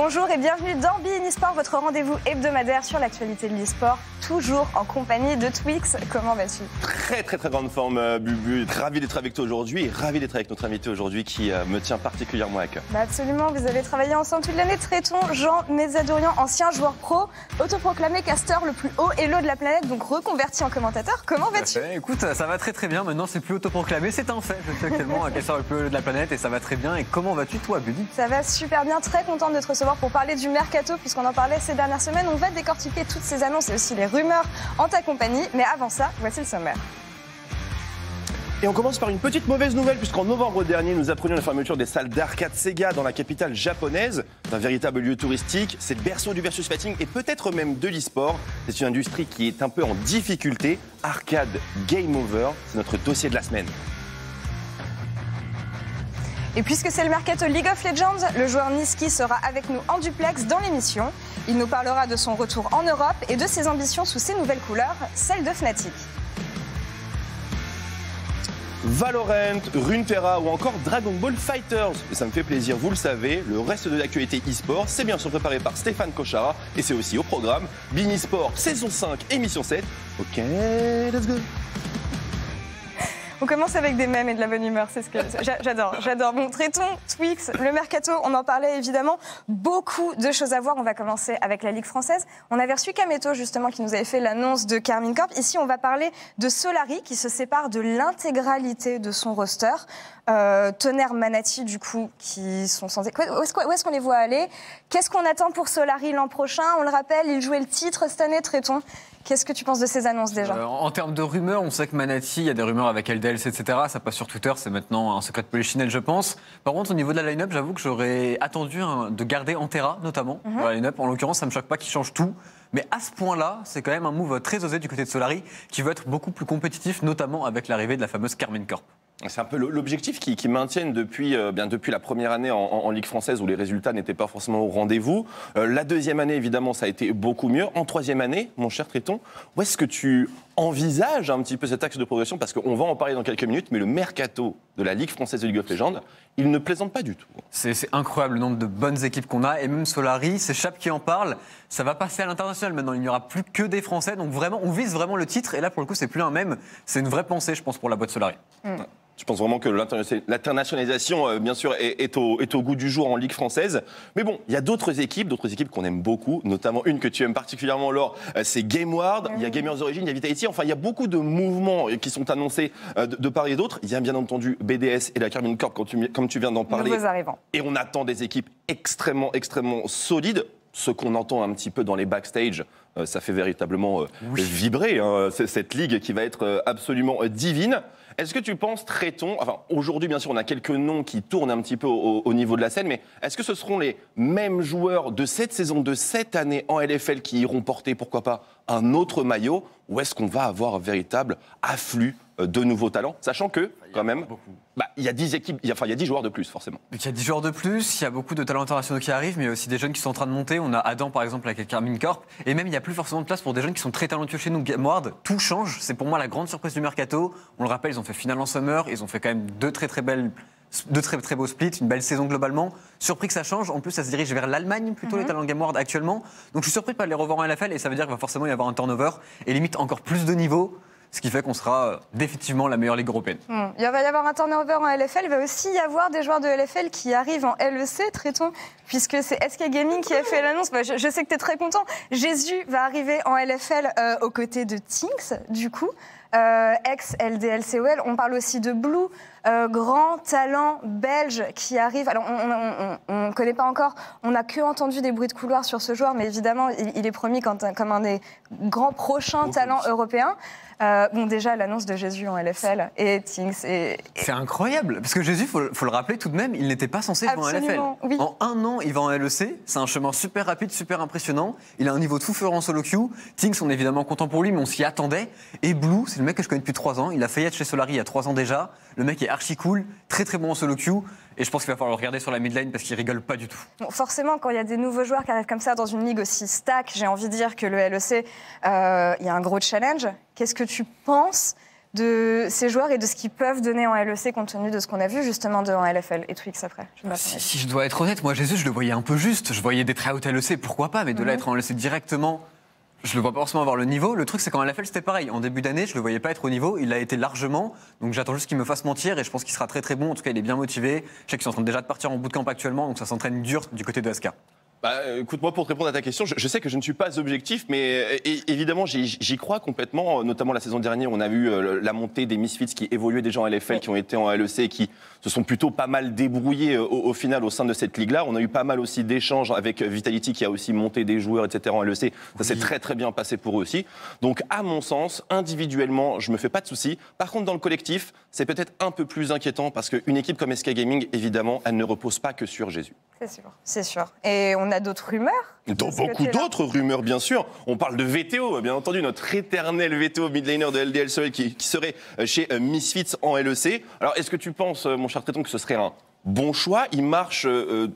Bonjour et bienvenue dans Be In eSport, votre rendez-vous hebdomadaire sur l'actualité de l'eSport, toujours en compagnie de Twix. Comment vas-tu? Très grande forme, Bubu. Ravi d'être avec toi aujourd'hui et ravi d'être avec notre invité aujourd'hui qui me tient particulièrement à cœur. Absolument, vous avez travaillé ensemble toute l'année. Traitons Jean Mézadorian, ancien joueur pro, autoproclamé casteur le plus haut elo de la planète, donc reconverti en commentateur. Comment vas-tu? Écoute, ça va très bien. Maintenant, c'est plus autoproclamé, c'est un fait. Je suis actuellement un casteur le plus haut de la planète et ça va très bien. Et comment vas-tu, toi, Buddy? Ça va super bien, très contente de te recevoir pour parler du mercato, puisqu'on en parlait ces dernières semaines. On va décortiquer toutes ces annonces et aussi les rumeurs en ta compagnie. Mais avant ça, voici le sommaire. Et on commence par une petite mauvaise nouvelle, puisqu'en novembre dernier, nous apprenions la fermeture des salles d'arcade Sega dans la capitale japonaise. C'est un véritable lieu touristique, c'est le berceau du versus fighting et peut-être même de l'e-sport. C'est une industrie qui est un peu en difficulté. Arcade Game Over, c'est notre dossier de la semaine. Et puisque c'est le mercato League of Legends, le joueur Niski sera avec nous en duplex dans l'émission. Il nous parlera de son retour en Europe et de ses ambitions sous ses nouvelles couleurs, celles de Fnatic. Valorant, Runeterra ou encore Dragon Ball Fighters. Et ça me fait plaisir, vous le savez, le reste de l'actualité e-sport, c'est bien sûr préparé par Stéphane Cochara et c'est aussi au programme Be In eSport saison 5, émission 7. Ok, let's go. On commence avec des mèmes et de la bonne humeur, c'est ce que j'adore. Bon, traitons Twix, le mercato, on en parlait évidemment, beaucoup de choses à voir. On va commencer avec la Ligue française. On avait reçu Kameto justement qui nous avait fait l'annonce de Karmine Corp. Ici, on va parler de Solary qui se sépare de l'intégralité de son roster. Tonnerre, Manati du coup qui sont censés... Où est-ce qu'on les voit aller? Qu'est-ce qu'on attend pour Solary l'an prochain? On le rappelle, il jouait le titre cette année, traitons. Qu'est-ce que tu penses de ces annonces déjà? En termes de rumeurs, on sait que Manati, il y a des rumeurs avec LDLC, etc. Ça passe sur Twitter, c'est maintenant un secret de polichinelle, je pense. Par contre, au niveau de la line-up, j'avoue que j'aurais attendu de garder Antera, notamment, dans la line-up. En l'occurrence, ça ne me choque pas qu'il change tout. Mais à ce point-là, c'est quand même un move très osé du côté de Solary, qui veut être beaucoup plus compétitif, notamment avec l'arrivée de la fameuse Karmine Corp. C'est un peu l'objectif qui maintiennent depuis la première année en Ligue française où les résultats n'étaient pas forcément au rendez-vous. La deuxième année, évidemment, ça a été beaucoup mieux. En troisième année, mon cher Tréton, où est-ce que tu envisages un petit peu cet axe de progression? Parce qu'on va en parler dans quelques minutes, mais le mercato de la Ligue française de League of Legends, il ne plaisante pas du tout. C'est incroyable le nombre de bonnes équipes qu'on a. Et même Solary, c'est Chap qui en parle. Ça va passer à l'international maintenant. Il n'y aura plus que des Français. Donc vraiment, on vise vraiment le titre. Et là, pour le coup, c'est plus un mème. C'est une vraie pensée, je pense, pour la boîte Solary. Je pense vraiment que l'internationalisation, bien sûr, est au goût du jour en Ligue française. Mais bon, il y a d'autres équipes qu'on aime beaucoup, notamment une que tu aimes particulièrement, Laure, c'est GameWard, il y a Gamers Origin, il y a Vitality. Enfin, il y a beaucoup de mouvements qui sont annoncés de part et d'autre. Il y a bien entendu BDS et la Karmine Corp, comme tu viens d'en parler. Nouveaux arrivants. Et on attend des équipes extrêmement solides. Ce qu'on entend un petit peu dans les backstage, ça fait véritablement vibrer cette ligue qui va être absolument divine. Est-ce que tu penses, Tréton, enfin aujourd'hui bien sûr on a quelques noms qui tournent un petit peu au niveau de la scène, mais est-ce que ce seront les mêmes joueurs de cette saison, de cette année en LFL qui iront porter, pourquoi pas, un autre maillot, ou est-ce qu'on va avoir un véritable afflux de nouveaux talents, sachant que, quand même, il y a 10 équipes, il y a 10 joueurs de plus, forcément. Il y a 10 joueurs de plus, il y a beaucoup de talents internationaux qui arrivent, mais il y a aussi des jeunes qui sont en train de monter. On a Adam, par exemple, avec Karmine Corp, et même il n'y a plus forcément de place pour des jeunes qui sont très talentueux chez nous. GameWard, tout change, c'est pour moi la grande surprise du mercato. On le rappelle, ils ont fait finale en Summer, ils ont fait quand même deux très beaux splits, une belle saison globalement. Surpris que ça change, en plus ça se dirige vers l'Allemagne plutôt, les talents GameWard actuellement. Donc je suis surpris de ne pas les revoir en LFL, et ça veut dire qu'il va forcément y avoir un turnover, et limite encore plus de niveaux. Ce qui fait qu'on sera définitivement la meilleure ligue européenne. Il va y avoir un turnover en LFL. Il va aussi y avoir des joueurs de LFL qui arrivent en LEC, traitons, puisque c'est SK Gaming qui a fait l'annonce. Je sais que tu es très content. Jésus va arriver en LFL aux côtés de Tinks, du coup. Ex-LDLCOL. On parle aussi de Blue, grand talent belge qui arrive. Alors, on ne connaît pas encore, on n'a que entendu des bruits de couloir sur ce joueur, mais évidemment, il est promis comme un des grands prochains talents européens. Déjà, l'annonce de Jésus en LFL et Tinks. C'est incroyable, parce que Jésus, faut le rappeler tout de même, il n'était pas censé jouer en LFL. Oui. En un an, il va en LEC, c'est un chemin super rapide, super impressionnant. Il a un niveau de fou furieux en solo queue. Tinks, on est évidemment content pour lui, mais on s'y attendait. Et Blue, c'est le mec que je connais depuis 3 ans. Il a failli être chez Solary il y a 3 ans déjà. Le mec est archi cool, très bon en solo queue. Et je pense qu'il va falloir le regarder sur la midlane parce qu'il rigole pas du tout. Bon, forcément, quand il y a des nouveaux joueurs qui arrivent comme ça dans une ligue aussi stack, j'ai envie de dire que le LEC, il y a un gros challenge. Qu'est-ce que tu penses de ces joueurs et de ce qu'ils peuvent donner en LEC compte tenu de ce qu'on a vu justement en LFL et Twix après. Si je dois être honnête, moi Jésus, je le voyais un peu juste. Je voyais des tryouts LEC, pourquoi pas, mais de là être en LEC directement, je le vois pas forcément avoir le niveau. Le truc, c'est qu'en LFL, c'était pareil. En début d'année, je le voyais pas être au niveau. Il a été largement. Donc j'attends juste qu'il me fasse mentir et je pense qu'il sera très très bon. En tout cas, il est bien motivé. Je sais qu'ils sont en train déjà de partir en bootcamp actuellement, donc ça s'entraîne dur du côté de SK. Écoute, moi, pour te répondre à ta question, je sais que je ne suis pas objectif, mais évidemment, j'y crois complètement. Notamment la saison dernière, on a vu la montée des Misfits qui évoluaient déjà en LFL, qui ont été en LEC et qui se sont plutôt pas mal débrouillés au final au sein de cette ligue-là. On a eu pas mal aussi d'échanges avec Vitality qui a aussi monté des joueurs, etc. en LEC. Ça s'est très très bien passé pour eux aussi. Donc, à mon sens, individuellement, je me fais pas de soucis. Par contre, dans le collectif, c'est peut-être un peu plus inquiétant parce qu'une équipe comme SK Gaming, évidemment, elle ne repose pas que sur Jésus. C'est sûr. Et on a d'autres rumeurs. Beaucoup d'autres rumeurs, bien sûr. On parle de VTO, bien entendu, notre éternel VTO midlaner de LDL Seoul qui serait chez Misfits en LEC. Alors, est-ce que tu penses, mon cher Tréton, que ce serait un bon choix? Il marche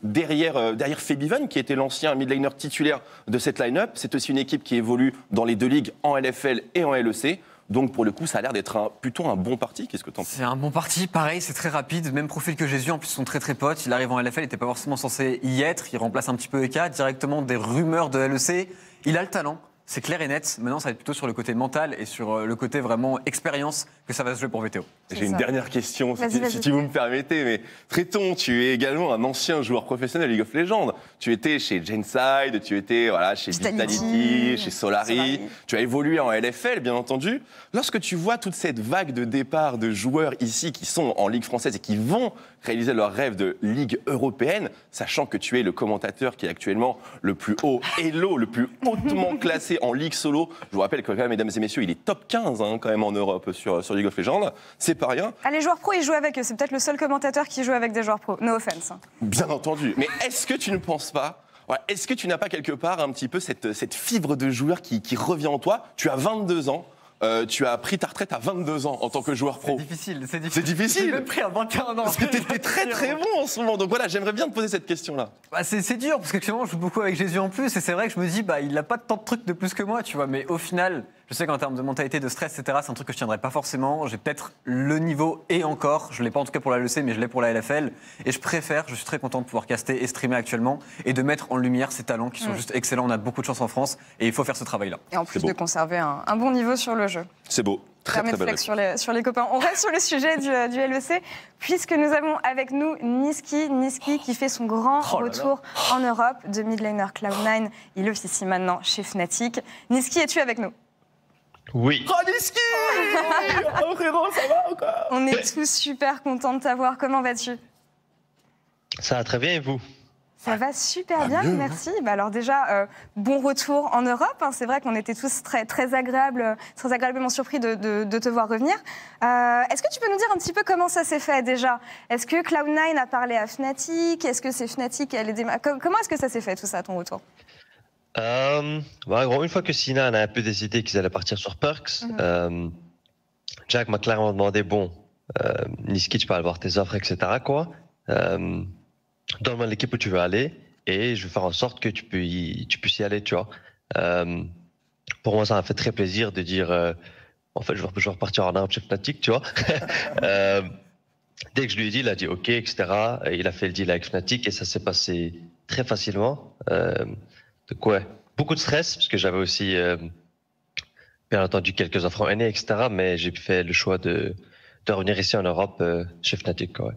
derrière Febiven, qui était l'ancien midlaner titulaire de cette line-up. C'est aussi une équipe qui évolue dans les deux ligues, en LFL et en LEC. Donc, pour le coup, ça a l'air d'être plutôt un bon parti. Qu'est-ce que t'en penses? C'est un bon parti, pareil, c'est très rapide. Même profil que Jésus, en plus, ils sont très très potes. Il arrive en LFL, il n'était pas forcément censé y être. Il remplace un petit peu Eka, directement des rumeurs de LEC. Il a le talent. C'est clair et net. Maintenant, ça va être plutôt sur le côté mental et sur le côté vraiment expérience que ça va se jouer pour VTO. J'ai une dernière question, si vous me permettez. Mais Tréton, tu es également un ancien joueur professionnel League of Legends. Tu étais chez Genside, tu étais chez Vitality, chez Solari. Tu as évolué en LFL, bien entendu. Lorsque tu vois toute cette vague de départ de joueurs ici qui sont en Ligue française et qui vont réaliser leur rêve de Ligue européenne, sachant que tu es le commentateur qui est actuellement le plus haut elo, le plus hautement classé en Ligue solo. Je vous rappelle que, quand même, mesdames et messieurs, il est top 15 quand même en Europe sur League of Legends. C'est pas rien. Les joueurs pros, ils jouent avec eux. C'est peut-être le seul commentateur qui joue avec des joueurs pros. No offense. Bien entendu. Mais est-ce que tu ne penses pas, est-ce que tu n'as pas quelque part un petit peu cette fibre de joueur qui revient en toi? Tu as 22 ans. Tu as pris ta retraite à 22 ans en tant que joueur pro. C'est difficile. J'ai même pris à 21 ans. Parce que tu étais très très bon en ce moment. Donc voilà, j'aimerais bien te poser cette question-là. C'est dur, parce que actuellement, je joue beaucoup avec Jésus en plus. Et c'est vrai que je me dis, il n'a pas tant de trucs de plus que moi, tu vois. Mais au final, je sais qu'en termes de mentalité, de stress, etc., c'est un truc que je tiendrai pas forcément. J'ai peut-être le niveau et encore. Je ne l'ai pas en tout cas pour la LEC, mais je l'ai pour la LFL. Et je suis très content de pouvoir caster et streamer actuellement et de mettre en lumière ces talents qui sont juste excellents. On a beaucoup de chance en France et il faut faire ce travail-là. Et en plus de conserver un bon niveau sur le jeu. C'est beau. Très belle sur les copains. On reste sur le sujet du LEC, puisque nous avons avec nous Niski qui fait son grand retour en Europe de midlaner Cloud9. Il est ici maintenant chez Fnatic. Niski, es-tu avec nous? Oui. Oh, Niski Oh frérot, ça va ou quoi? On est tous super contents de t'avoir. Comment vas-tu? Ça va très bien et vous? Ça va super bien, merci. Alors déjà, bon retour en Europe. C'est vrai qu'on était tous très agréablement surpris de te voir revenir. Est-ce que tu peux nous dire un petit peu comment ça s'est fait déjà? Est-ce que Cloud9 a parlé à Fnatic? Est-ce que c'est Fnatic qui a les Comment est-ce que ça s'est fait tout ça, ton retour? Une fois que Sina a un peu décidé qu'ils allaient partir sur Perks, Jack m'a clairement demandé, Niski, tu peux aller voir tes offres, etc. Donne-moi l'équipe où tu veux aller et je vais faire en sorte que tu puisses y aller, tu vois. Pour moi, ça m'a fait très plaisir de dire, en fait, je vais repartir en Europe chez Fnatic, tu vois. Dès que je lui ai dit, il a dit OK, etc. Et il a fait le deal avec Fnatic et ça s'est passé très facilement. Donc ouais, beaucoup de stress parce que j'avais aussi, bien entendu, quelques offres en NA, etc. Mais j'ai fait le choix de revenir ici en Europe chez Fnatic, ouais.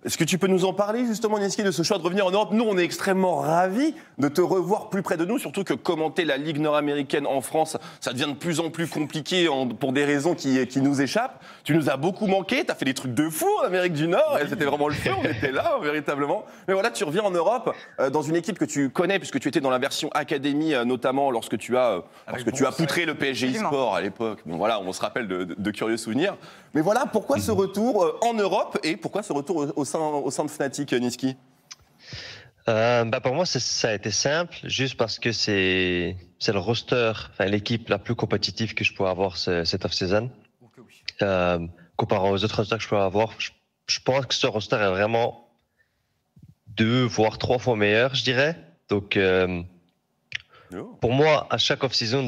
Est-ce que tu peux nous en parler justement, Niski, de ce choix de revenir en Europe? Nous, on est extrêmement ravis de te revoir plus près de nous, surtout que commenter la Ligue nord-américaine en France, ça devient de plus en plus compliqué pour des raisons qui nous échappent. Tu nous as beaucoup manqué, tu as fait des trucs de fou en Amérique du Nord, et c'était vraiment le feu, on était là, véritablement. Mais voilà, tu reviens en Europe, dans une équipe que tu connais, puisque tu étais dans la version Académie, notamment lorsque tu as poutré le PSG e-sport à l'époque. Bon voilà, on se rappelle de curieux souvenirs. Mais voilà, pourquoi ce retour en Europe et pourquoi ce retour au sein de Fnatic, Niski? Pour moi, ça a été simple, juste parce que c'est le roster, l'équipe la plus compétitive que je peux avoir cette off-season. Comparé aux autres rosters que je peux avoir, je pense que ce roster est vraiment 2 voire 3 fois meilleur, je dirais. Donc, pour moi, à chaque off-season,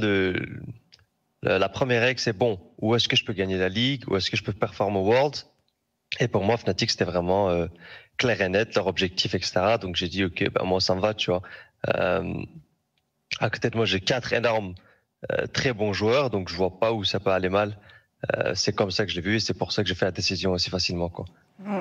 La première règle, c'est bon, où est-ce que je peux gagner la Ligue, où est-ce que je peux performer au Worlds. Et pour moi, Fnatic, c'était vraiment clair et net, leur objectif, etc. Donc j'ai dit, ok, ben moi, ça me va, tu vois. À côté de moi, j'ai 4 énormes, très bons joueurs, donc je vois pas où ça peut aller mal. C'est comme ça que je l'ai vu et c'est pour ça que j'ai fait la décision aussi facilement, quoi.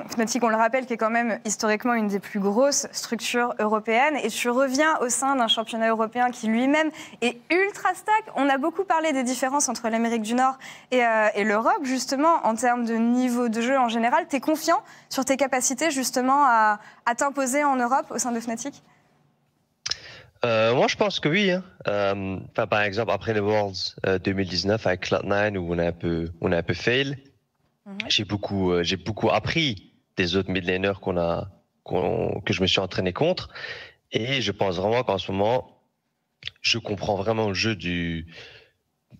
Fnatic, on le rappelle, qui est quand même historiquement une des plus grosses structures européennes. Et tu reviens au sein d'un championnat européen qui lui-même est ultra stack. On a beaucoup parlé des différences entre l'Amérique du Nord et l'Europe, justement, en termes de niveau de jeu en général. Tu es confiant sur tes capacités, justement, à t'imposer en Europe au sein de Fnatic ? Moi, je pense que oui. Hein. Par exemple, après les Worlds 2019 avec Cloud9, où on a un peu fail, j'ai beaucoup appris des autres mid laners que je me suis entraîné contre. Et je pense vraiment qu'en ce moment, je comprends vraiment le jeu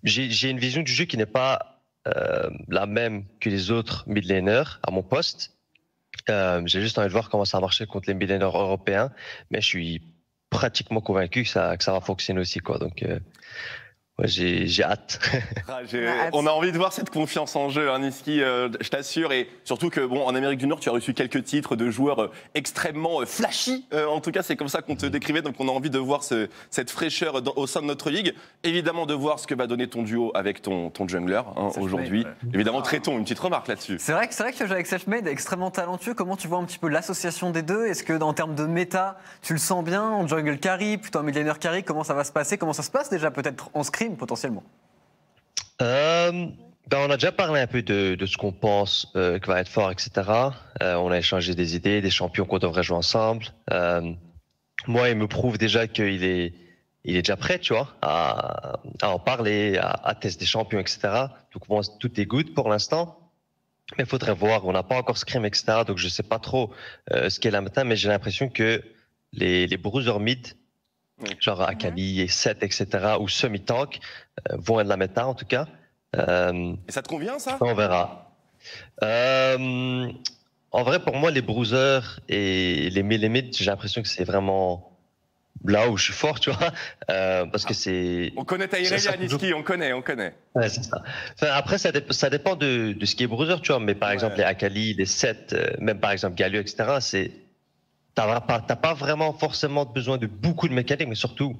j'ai une vision du jeu qui n'est pas la même que les autres mid laners à mon poste. J'ai juste envie de voir comment ça va marcher contre les mid laners européens, mais je suis pratiquement convaincu que ça va fonctionner aussi, quoi. Donc, ouais, j'ai hâte. On a envie de voir cette confiance en jeu, hein, Nisqy, je t'assure. Et surtout que, bon, en Amérique du Nord, tu as reçu quelques titres de joueurs extrêmement flashy. En tout cas, c'est comme ça qu'on te décrivait. Donc, on a envie de voir cette fraîcheur au sein de notre ligue. Évidemment, de voir ce que va donner ton duo avec ton jungler aujourd'hui. Ouais. Évidemment, Tréton, une petite remarque là-dessus. C'est vrai que le jeu avec Selfmade est extrêmement talentueux. Comment tu vois un petit peu l'association des deux? Est-ce que, en termes de méta, tu le sens bien en jungle carry, plutôt en mid laner carry? Comment ça va se passer? Comment ça se passe déjà peut-être en scrim potentiellement? On a déjà parlé un peu de ce qu'on pense qui va être fort, etc. On a échangé des idées, des champions qu'on devrait jouer ensemble. Moi, il me prouve déjà qu'il est déjà prêt, tu vois, à en parler, à tester des champions, etc. Donc moi, tout est good pour l'instant. Mais il faudrait voir, on n'a pas encore scrim, etc. Donc je sais pas trop ce qu'est la méta, mais j'ai l'impression que les bruisers mid, genre Akali et Seth, etc., ou semi-tank, vont être la méta en tout cas. Et ça te convient, ça? On verra. En vrai, pour moi, les bruisers et les mid, j'ai l'impression que c'est vraiment là où je suis fort, tu vois. Parce que c'est... On connaît ta Irelia, Nisqy, on connaît. Ouais, c'est ça. Enfin, après, ça dépend de ce qui est bruiser, tu vois. Mais par exemple, les Akali, les Seth, même par exemple Galio, etc., t'as pas vraiment forcément besoin de beaucoup de mécanique, mais surtout,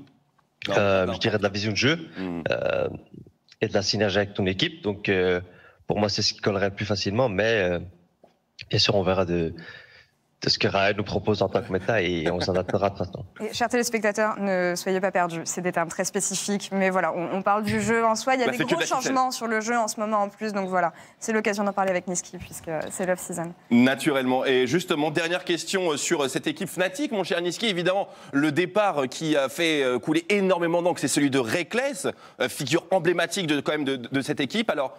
je dirais de la vision de jeu et de la synergie avec ton équipe. Donc, pour moi, c'est ce qui collerait le plus facilement. Mais bien sûr, on verra de ce que Riot nous propose en tant que méta et on s'en adaptera de toute façon. Et, chers téléspectateurs, ne soyez pas perdus. C'est des termes très spécifiques, mais voilà, on parle du jeu en soi. Il y a des gros changements sur le jeu en ce moment en plus, donc voilà, c'est l'occasion d'en parler avec Nisqy puisque c'est l'off-season. Naturellement. Et justement, dernière question sur cette équipe Fnatic, mon cher Nisqy. Évidemment, le départ qui a fait couler énormément d'encre, c'est celui de Reckless, figure emblématique quand même de cette équipe. Alors,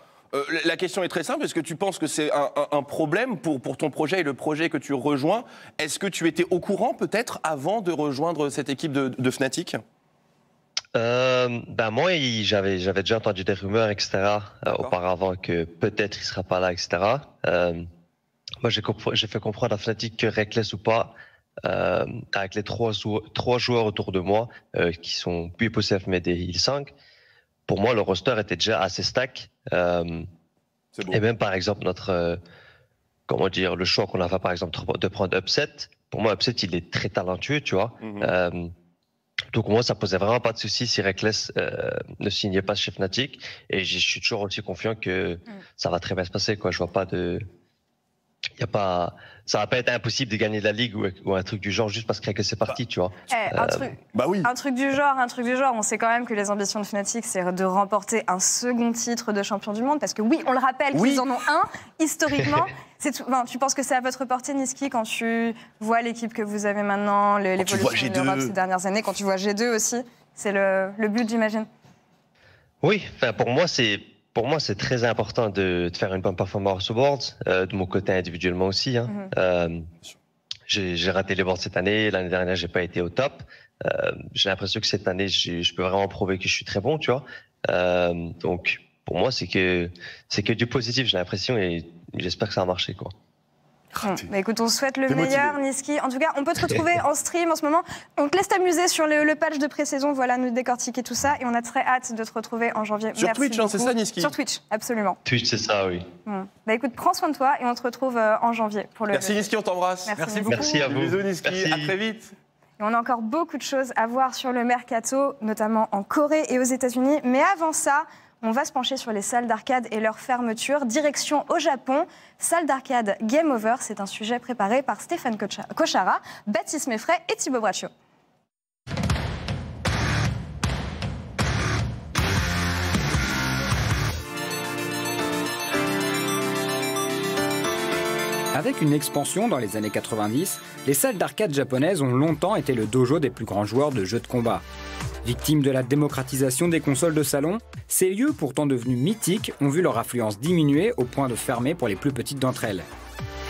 la question est très simple. Est-ce que tu penses que c'est un problème pour ton projet et le projet que tu rejoins? Est-ce que tu étais au courant peut-être avant de rejoindre cette équipe de Fnatic? Moi, j'avais déjà entendu des rumeurs, etc. Auparavant que peut-être il sera pas là, etc. Moi, j'ai fait comprendre à Fnatic que Reckless ou pas, avec les trois joueurs autour de moi qui sont Puipo, Selfmade et Hillsong, pour moi, le roster était déjà assez stack. Et même, par exemple, le choix qu'on a fait, par exemple, de prendre Upset. Pour moi, Upset, il est très talentueux, tu vois. Donc, moi, ça posait vraiment pas de souci si Reckless ne signait pas chez Fnatic. Et je suis toujours aussi confiant que ça va très bien se passer, quoi. Je vois pas ça va pas être impossible de gagner la ligue ou un truc du genre juste parce que c'est parti, tu vois. Un truc du genre. On sait quand même que les ambitions de Fnatic, c'est de remporter un second titre de champion du monde. Parce que oui, on le rappelle, qu'ils en ont un, historiquement. Tu penses que c'est à votre portée, Nisqy, quand tu vois l'équipe que vous avez maintenant, l'évolution de l'Europe ces dernières années, quand tu vois G2 aussi, c'est le but, j'imagine. Oui, pour moi, c'est très important de faire une bonne performance aux Worlds, de mon côté individuellement aussi. J'ai raté les Worlds cette année. L'année dernière, j'ai pas été au top. J'ai l'impression que cette année, je peux vraiment prouver que je suis très bon, tu vois. Donc, pour moi, c'est que du positif, j'ai l'impression, et j'espère que ça va marcher, quoi. Bah écoute, on souhaite le T'es meilleur, motivé. Niski. En tout cas, on peut te retrouver en stream en ce moment. On te laisse t'amuser sur le patch de pré-saison, voilà, nous décortiquer tout ça. Et on a très hâte de te retrouver en janvier. Sur Merci Twitch, hein, c'est beaucoup. ça, Niski? Sur Twitch, absolument. Twitch, c'est ça, oui. Bah écoute, prends soin de toi et on te retrouve en janvier pour le. Merci Niski, on t'embrasse. Merci Merci beaucoup. Merci à vous. Bisous Niski, Merci. à très vite. Et on a encore beaucoup de choses à voir sur le mercato, notamment en Corée et aux États-Unis. Mais avant ça, on va se pencher sur les salles d'arcade et leur fermeture. Direction au Japon. Salle d'arcade Game Over, c'est un sujet préparé par Stéphane Kochara, Baptiste Meffray et Thibaut Braccio. Avec une expansion dans les années 90, les salles d'arcade japonaises ont longtemps été le dojo des plus grands joueurs de jeux de combat. Victimes de la démocratisation des consoles de salon, ces lieux pourtant devenus mythiques ont vu leur affluence diminuer au point de fermer pour les plus petites d'entre elles.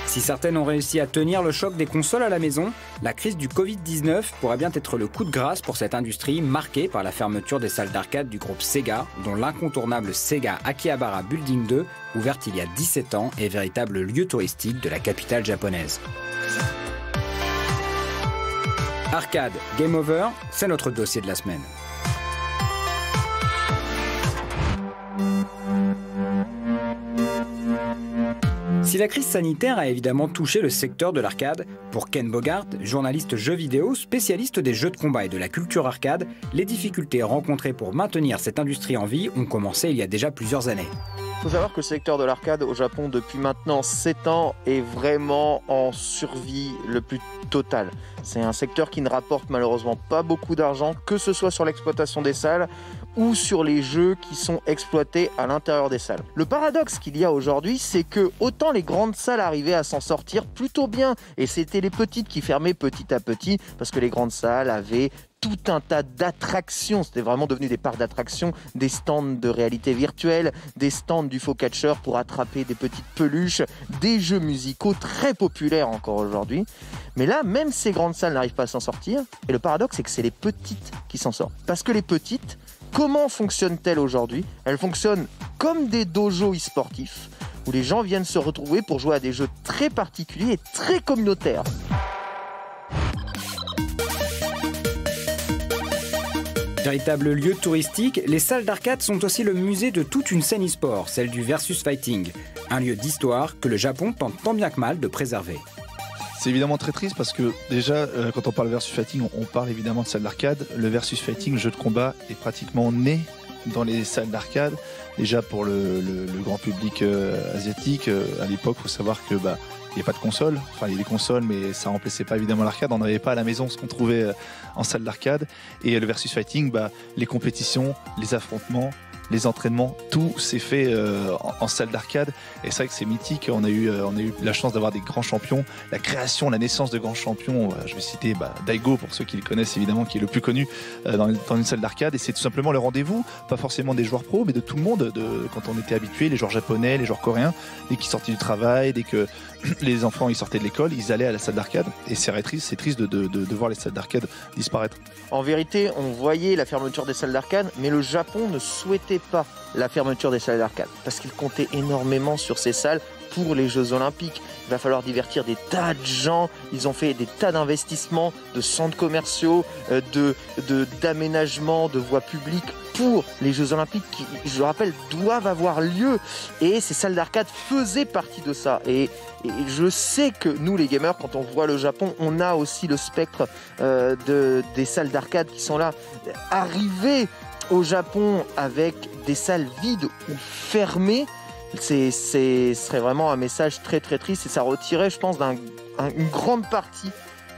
Si certaines ont réussi à tenir le choc des consoles à la maison, la crise du Covid-19 pourrait bien être le coup de grâce pour cette industrie marquée par la fermeture des salles d'arcade du groupe Sega, dont l'incontournable Sega Akihabara Building 2, ouverte il y a 17 ans, est véritable lieu touristique de la capitale japonaise. Arcade Game Over, c'est notre dossier de la semaine. Si la crise sanitaire a évidemment touché le secteur de l'arcade, pour Ken Bogart, journaliste jeux vidéo, spécialiste des jeux de combat et de la culture arcade, les difficultés rencontrées pour maintenir cette industrie en vie ont commencé il y a déjà plusieurs années. Il faut savoir que le secteur de l'arcade au Japon depuis maintenant 7 ans est vraiment en survie le plus total. C'est un secteur qui ne rapporte malheureusement pas beaucoup d'argent, que ce soit sur l'exploitation des salles ou sur les jeux qui sont exploités à l'intérieur des salles. Le paradoxe qu'il y a aujourd'hui, c'est que autant les grandes salles arrivaient à s'en sortir plutôt bien, et c'était les petites qui fermaient petit à petit, parce que les grandes salles avaient tout un tas d'attractions, c'était vraiment devenu des parcs d'attractions, des stands de réalité virtuelle, des stands du faux catcheur pour attraper des petites peluches, des jeux musicaux très populaires encore aujourd'hui. Mais là, même ces grandes salles n'arrivent pas à s'en sortir, et le paradoxe, c'est que c'est les petites qui s'en sortent. Parce que les petites, comment fonctionnent-elles aujourd'hui? Elles fonctionnent comme des dojos e-sportifs, où les gens viennent se retrouver pour jouer à des jeux très particuliers et très communautaires. Véritable lieu touristique, les salles d'arcade sont aussi le musée de toute une scène e-sport, celle du versus fighting, un lieu d'histoire que le Japon tente tant bien que mal de préserver. C'est évidemment très triste parce que déjà, quand on parle versus fighting, on parle évidemment de salle d'arcade. Le versus fighting, le jeu de combat, est pratiquement né dans les salles d'arcade. Déjà pour le grand public asiatique, à l'époque, il faut savoir que il n'y a pas de console. Enfin, il y a des consoles, mais ça remplaçait pas évidemment l'arcade. On n'avait pas à la maison ce qu'on trouvait en salle d'arcade. Et le versus fighting, les compétitions, les affrontements, les entraînements, tout s'est fait en salle d'arcade. Et c'est vrai que c'est mythique. On a eu la chance d'avoir des grands champions. La création, la naissance de grands champions. Je vais citer Daigo, pour ceux qui le connaissent évidemment, qui est le plus connu dans une salle d'arcade. Et c'est tout simplement le rendez-vous, pas forcément des joueurs pros, mais de tout le monde. Quand on était habitués, les joueurs japonais, les joueurs coréens, dès qu'ils sortaient du travail, dès que les enfants ils sortaient de l'école, ils allaient à la salle d'arcade. Et c'est triste de voir les salles d'arcade disparaître. En vérité, on voyait la fermeture des salles d'arcade, mais le Japon ne souhaitait pas la fermeture des salles d'arcade, parce qu'il comptait énormément sur ces salles pour les Jeux Olympiques. Il va falloir divertir des tas de gens, ils ont fait des tas d'investissements, de centres commerciaux, d'aménagements, de voies publiques pour les Jeux Olympiques qui, je le rappelle, doivent avoir lieu. Et ces salles d'arcade faisaient partie de ça. Et je sais que nous, les gamers, quand on voit le Japon, on a aussi le spectre des salles d'arcade qui sont là. Arriver au Japon avec des salles vides ou fermées, ce serait vraiment un message très très triste et ça retirait, je pense, une grande partie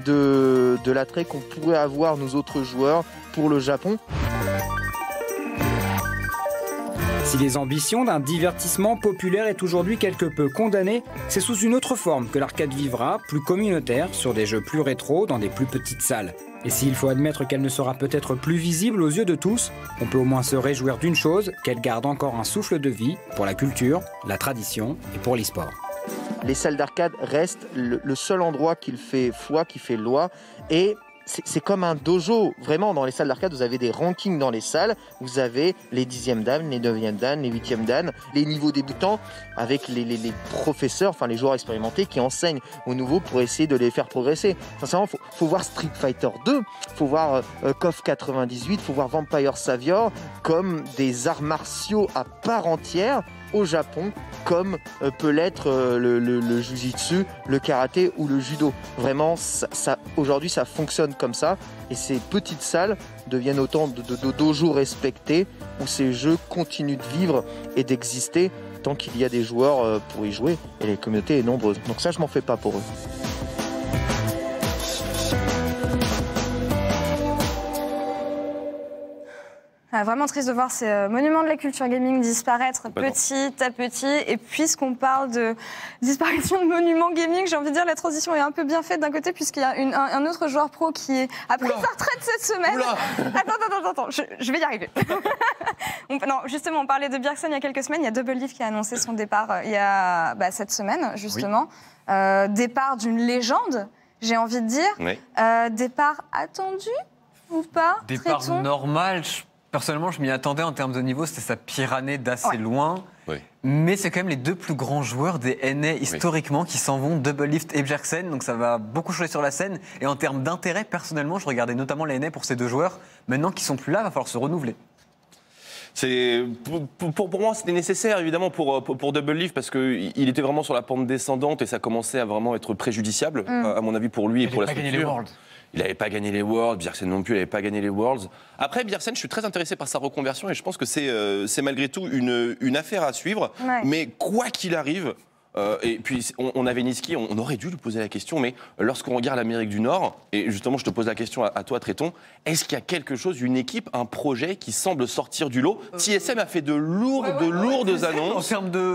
de l'attrait qu'on pourrait avoir, nous autres joueurs, pour le Japon. Si les ambitions d'un divertissement populaire est aujourd'hui quelque peu condamnées, c'est sous une autre forme que l'arcade vivra, plus communautaire, sur des jeux plus rétro, dans des plus petites salles. Et s'il faut admettre qu'elle ne sera peut-être plus visible aux yeux de tous, on peut au moins se réjouir d'une chose, qu'elle garde encore un souffle de vie pour la culture, la tradition et pour l'e-sport. Les salles d'arcade restent le seul endroit qui fait foi, qui fait loi, et c'est comme un dojo. Vraiment, dans les salles d'arcade, vous avez des rankings dans les salles. Vous avez les 10e dan, les 9e dan, les 8e dan, les niveaux débutants avec les professeurs, enfin les joueurs expérimentés qui enseignent aux nouveaux pour essayer de les faire progresser. Sincèrement, faut voir Street Fighter 2, faut voir KOF 98, faut voir Vampire Savior comme des arts martiaux à part entière au Japon, comme peut l'être le jujitsu, le karaté ou le judo. Vraiment, aujourd'hui, ça fonctionne comme ça. Et ces petites salles deviennent autant de dojos respectés où ces jeux continuent de vivre et d'exister tant qu'il y a des joueurs pour y jouer. Et la communauté est nombreuse. Donc ça, je m'en fais pas pour eux. Vraiment triste de voir ces monuments de la culture gaming disparaître petit à petit. Et puisqu'on parle de disparition de monuments gaming, j'ai envie de dire la transition est un peu bien faite d'un côté, puisqu'il y a un autre joueur pro qui a pris sa retraite cette semaine. Attends, je vais y arriver. Non, justement, on parlait de Bjergsen il y a quelques semaines. Il y a Double Lift qui a annoncé son départ il y a cette semaine, justement. Oui. Départ d'une légende, j'ai envie de dire. Oui. Départ attendu ou pas? Départ normal. Personnellement, je m'y attendais en termes de niveau, c'était sa pire année d'assez loin. Oui. Mais c'est quand même les deux plus grands joueurs des NA historiquement qui s'en vont, Double Lift et Bjergsen, donc ça va beaucoup changer sur la scène. Et en termes d'intérêt, personnellement, je regardais notamment les NA pour ces deux joueurs. Maintenant qu'ils sont plus là, il va falloir se renouveler. Pour moi, c'était nécessaire, évidemment, pour Double Lift, parce qu'il était vraiment sur la pente descendante et ça commençait à vraiment être préjudiciable, à mon avis, pour lui et pour la structure. Il n'avait pas gagné les Worlds, Bjergsen non plus, il n'avait pas gagné les Worlds. Après, Bjergsen, je suis très intéressé par sa reconversion et je pense que c'est malgré tout une affaire à suivre. Ouais. Mais quoi qu'il arrive, et puis on avait Niski, on aurait dû lui poser la question, mais lorsqu'on regarde l'Amérique du Nord, et justement je te pose la question à toi Tréton, est-ce qu'il y a quelque chose, une équipe, un projet qui semble sortir du lot? TSM a fait de lourdes annonces,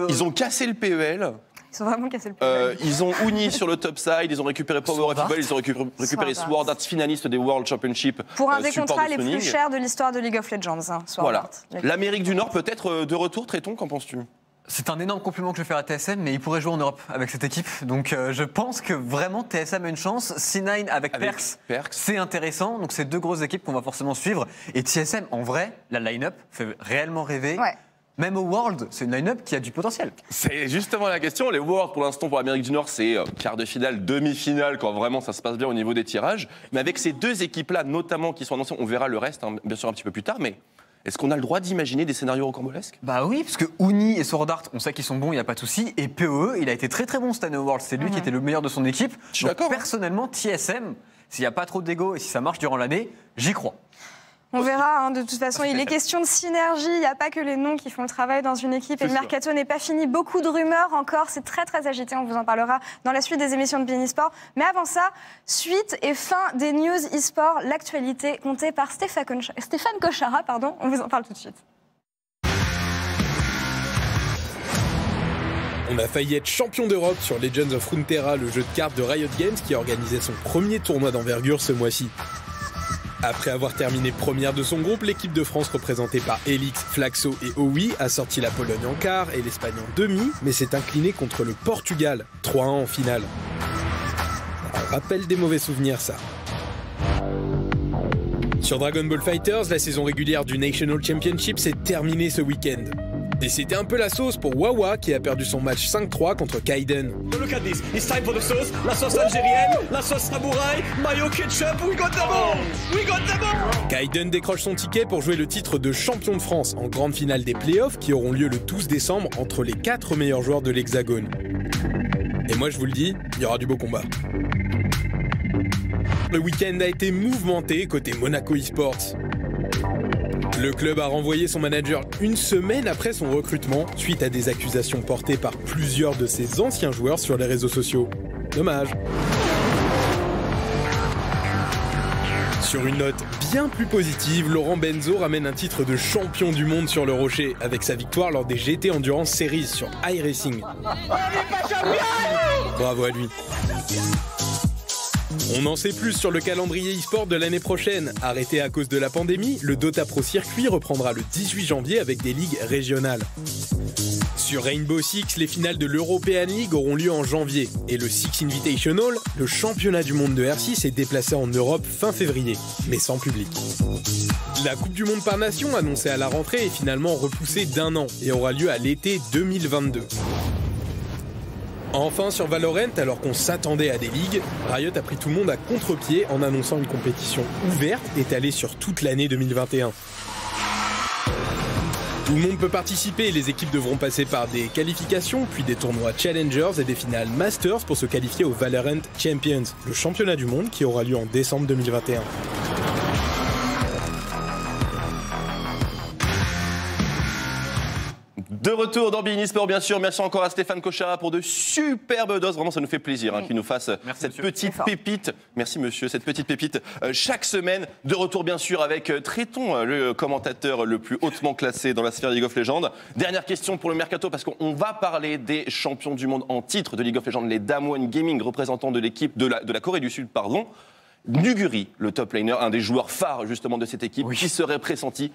ils ont cassé le PEL. Ils ont vraiment cassé le PEL. Ils ont uni sur le top side, ils ont récupéré Power Evil, ils ont récupéré Sword Art, finaliste des World Championship. Pour un des contrats les plus chers de l'histoire de League of Legends. Voilà. L'Amérique du Nord peut-être de retour, Tréton, qu'en penses-tu? C'est un énorme compliment que je vais faire à TSM, mais il pourrait jouer en Europe avec cette équipe. Donc je pense que vraiment TSM a une chance. C9 avec Perkz, c'est intéressant. Donc c'est deux grosses équipes qu'on va forcément suivre. Et TSM, en vrai, la line-up fait réellement rêver. Ouais. Même au World, c'est une line-up qui a du potentiel. C'est justement la question. Les Worlds, pour l'instant, pour l'Amérique du Nord, c'est quart de finale, demi-finale, quand vraiment ça se passe bien au niveau des tirages. Mais avec ces deux équipes-là, notamment, qui sont annoncées, on verra le reste, hein, bien sûr, un petit peu plus tard. Mais est-ce qu'on a le droit d'imaginer des scénarios rocambolesques? Bah oui, parce que Uni et Sword Art, on sait qu'ils sont bons, il n'y a pas de souci. Et PoE, il a été très très bon cette année au World. C'est lui qui était le meilleur de son équipe. Je suis d'accord. Personnellement, TSM, s'il n'y a pas trop d'ego et si ça marche durant l'année, j'y crois. On verra, hein, de toute façon, il est question de synergie, il n'y a pas que les noms qui font le travail dans une équipe. Et le mercato n'est pas fini, beaucoup de rumeurs encore, c'est très très agité, on vous en parlera dans la suite des émissions de BeIN Sport. Mais avant ça, suite et fin des news e-sport, l'actualité comptée par Stéphane Kochara, on vous en parle tout de suite. On a failli être champion d'Europe sur Legends of Runeterra, le jeu de cartes de Riot Games qui organisait son premier tournoi d'envergure ce mois-ci. Après avoir terminé première de son groupe, l'équipe de France représentée par Elix, Flaxo et Owi a sorti la Pologne en quart et l'Espagne en demi, mais s'est inclinée contre le Portugal, 3-1 en finale. Un rappel des mauvais souvenirs, ça. Sur Dragon Ball FighterZ, la saison régulière du National Championship s'est terminée ce week-end. Et c'était un peu la sauce pour Wawa qui a perdu son match 5-3 contre Kaiden. Look at this, it's time for the sauce, la sauce algérienne, la sauce samouraï, mayo ketchup, we got them all, we got them all. Kaiden décroche son ticket pour jouer le titre de champion de France en grande finale des playoffs qui auront lieu le 12 décembre entre les 4 meilleurs joueurs de l'Hexagone. Et moi je vous le dis, il y aura du beau combat. Le week-end a été mouvementé côté Monaco eSports. Le club a renvoyé son manager une semaine après son recrutement, suite à des accusations portées par plusieurs de ses anciens joueurs sur les réseaux sociaux. Dommage. Sur une note bien plus positive, Laurent Benzo ramène un titre de champion du monde sur le rocher, avec sa victoire lors des GT Endurance Series sur iRacing. Bravo à lui. On en sait plus sur le calendrier e-sport de l'année prochaine. Arrêté à cause de la pandémie, le Dota Pro Circuit reprendra le 18 janvier avec des ligues régionales. Sur Rainbow Six, les finales de l'European League auront lieu en janvier. Et le Six Invitational, le championnat du monde de R6, est déplacé en Europe fin février, mais sans public. La Coupe du Monde par nation, annoncée à la rentrée, est finalement repoussée d'1 an et aura lieu à l'été 2022. Enfin, sur Valorant, alors qu'on s'attendait à des ligues, Riot a pris tout le monde à contre-pied en annonçant une compétition ouverte étalée sur toute l'année 2021. Tout le monde peut participer et les équipes devront passer par des qualifications, puis des tournois Challengers et des finales Masters pour se qualifier au Valorant Champions, le championnat du monde qui aura lieu en décembre 2021. De retour dans Bein Sport, bien sûr. Merci encore à Stéphane Cochara pour de superbes doses. Vraiment, ça nous fait plaisir qu'il nous fasse cette petite pépite. Merci, monsieur, cette petite pépite chaque semaine. De retour, bien sûr, avec Tréton, le commentateur le plus hautement classé dans la sphère League of Legends. Dernière question pour le Mercato, parce qu'on va parler des champions du monde en titre de League of Legends, les Damwon Gaming, représentants de l'équipe de la Corée du Sud, pardon. Nuguri, le top laner, un des joueurs phares justement de cette équipe, qui serait pressenti,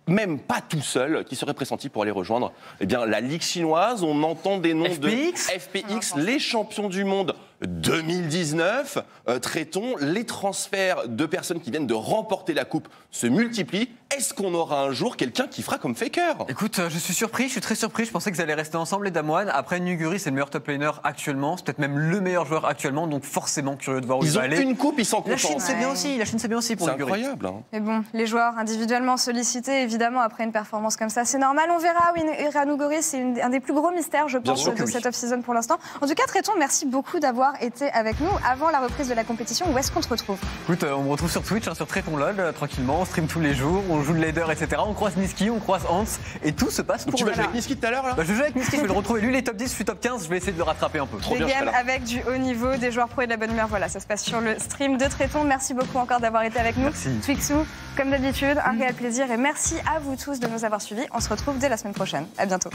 même pas tout seul, qui serait pressenti pour aller rejoindre la Ligue chinoise. On entend des noms de FPX, les champions du monde 2019. Traitons les transferts de personnes qui viennent de remporter la coupe se multiplient. Est-ce qu'on aura un jour quelqu'un qui fera comme Faker? Écoute, je suis surpris, je suis très surpris. Je pensais qu'ils allaient rester ensemble, les Damwon. Après, Nuguri, c'est le meilleur top laner actuellement. C'est peut-être même le meilleur joueur actuellement. Donc forcément curieux de voir où il va aller. Ils ont une coupe, ils sont contents. La Chine, c'est bien aussi. La Chine, c'est bien aussi pour Nuguri. C'est incroyable. Mais bon, les joueurs individuellement sollicités, évidemment, après une performance comme ça, c'est normal. On verra où ira Nuguri. C'est un des plus gros mystères, je pense, de cette off-season pour l'instant. En tout cas, Tréton, merci beaucoup d'avoir été avec nous avant la reprise de la compétition. Où est-ce qu'on te retrouve? Écoute, on me retrouve sur Twitch, sur Tréton LOL, tranquillement. On stream tous les jours, on joue de leader, etc. On croise Niski, on croise Hans, et tout se passe pour tu le vas jouer avec Niski tout à l'heure là? Je joue avec Niski, je vais le retrouver. Lui, il est top 10, je suis top 15, je vais essayer de le rattraper un peu. Des games avec du haut niveau, des joueurs pro et de la bonne humeur. Voilà, ça se passe sur le stream de Tréton. Merci beaucoup encore d'avoir été avec nous. Merci. Twixou, comme d'habitude, un réel plaisir. Et merci à vous tous de nous avoir suivis. On se retrouve dès la semaine prochaine. À bientôt.